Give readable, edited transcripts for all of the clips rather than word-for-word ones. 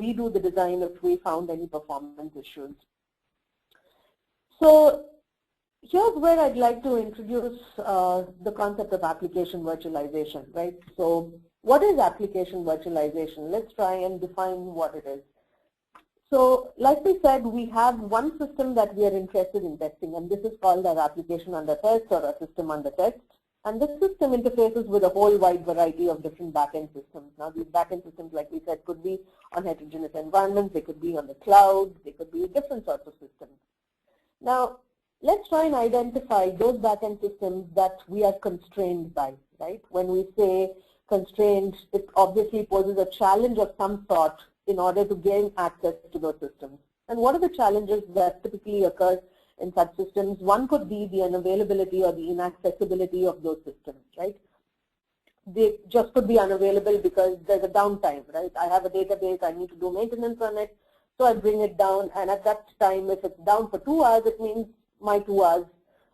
redo the design if we found any performance issues. So here's where I'd like to introduce the concept of application virtualization, right? So what is application virtualization? Let's try and define what it is. So like we said, we have one system that we are interested in testing, and this is called our application under test or a system under test. And this system interfaces with a whole wide variety of different backend systems. Now these backend systems, like we said, could be on heterogeneous environments, they could be on the cloud, they could be different sorts of systems. Now let's try and identify those backend systems that we are constrained by, right? When we say constrained, it obviously poses a challenge of some sort in order to gain access to those systems. And what are the challenges that typically occur in such systems? One could be the unavailability or the inaccessibility of those systems, right? They just could be unavailable because there's a downtime, right? I have a database, I need to do maintenance on it, so I bring it down, and at that time, if it's down for 2 hours, it means my 2 hours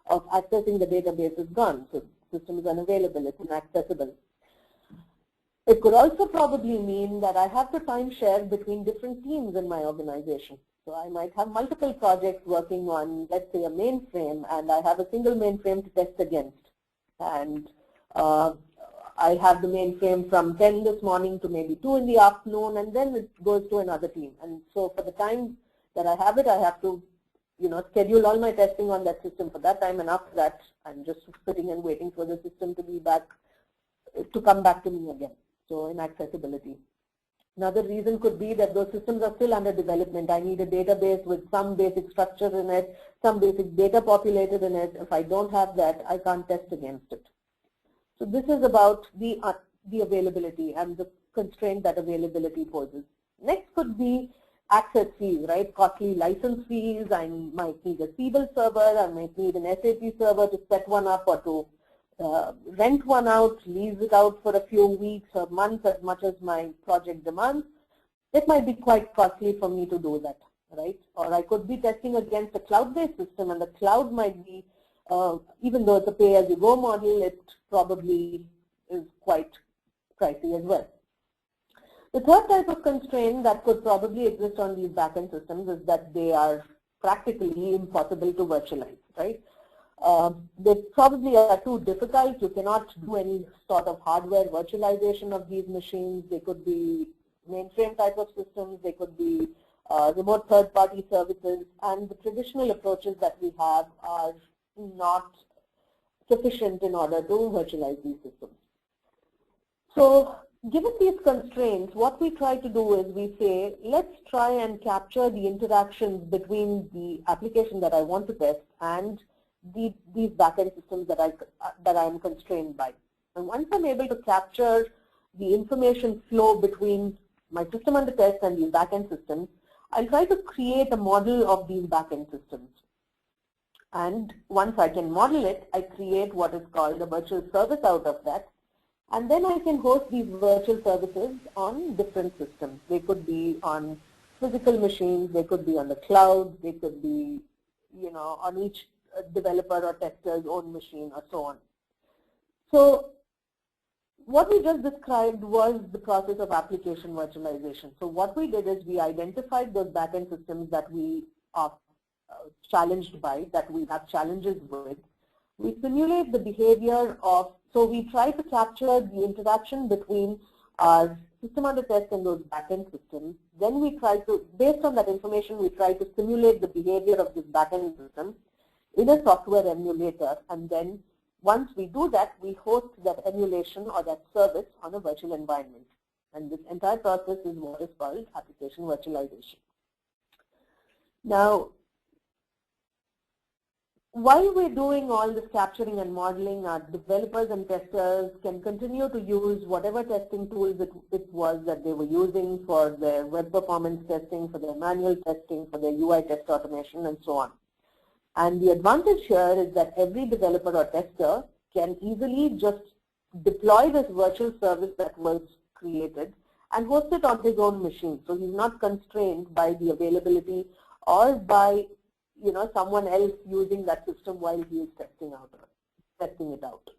of accessing the database is gone. So the system is unavailable, it's inaccessible. It could also probably mean that I have to time share between different teams in my organization. So I might have multiple projects working on, let's say, a mainframe, and I have a single mainframe to test against. And I have the mainframe from 10 this morning to maybe 2 in the afternoon, and then it goes to another team. And so for the time that I have it, I have to schedule all my testing on that system for that time, and after that, I'm just sitting and waiting for the system to be back, to come back to me again. So inaccessibility. Another reason could be that those systems are still under development. I need a database with some basic structure in it, some basic data populated in it. If I don't have that, I can't test against it. So this is about the availability and the constraint that availability poses. Next could be access fees, right? Costly license fees. I might need a Siebel server. I might need an SAP server to set one up or to rent one out, lease it out for a few weeks or months as much as my project demands. It might be quite costly for me to do that, right? Or I could be testing against a cloud-based system, and the cloud might be, even though it's a pay-as-you-go model, it probably is quite pricey as well. The third type of constraint that could probably exist on these backend systems is that they are practically impossible to virtualize, right? They probably are too difficult. You cannot do any sort of hardware virtualization of these machines. They could be mainframe type of systems. They could be remote third-party services. And the traditional approaches that we have are not sufficient in order to virtualize these systems. So given these constraints, what we try to do is we say, let's try and capture the interactions between the application that I want to test and these backend systems that I am constrained by. And once I'm able to capture the information flow between my system under test and these backend systems, I'll try to create a model of these backend systems. And once I can model it, I create what is called a virtual service out of that. And then I can host these virtual services on different systems. They could be on physical machines, they could be on the cloud, they could be, on each developer or tester's own machine or so on. So what we just described was the process of application virtualization. So what we did is we identified those backend systems that we are challenged by, that we have challenges with. We simulate the behavior of, so we try to capture the interaction between our system under test and those backend systems. Then we try to, based on that information, we try to simulate the behavior of this backend system in a software emulator, and then once we do that, we host that emulation or that service on a virtual environment. And this entire process is what is called application virtualization. Now, while we're doing all this capturing and modeling, our developers and testers can continue to use whatever testing tools it was that they were using for their web performance testing, for their manual testing, for their UI test automation, and so on. And the advantage here is that every developer or tester can easily just deploy this virtual service that was created and host it on his own machine. So he's not constrained by the availability or by someone else using that system while he is testing it out.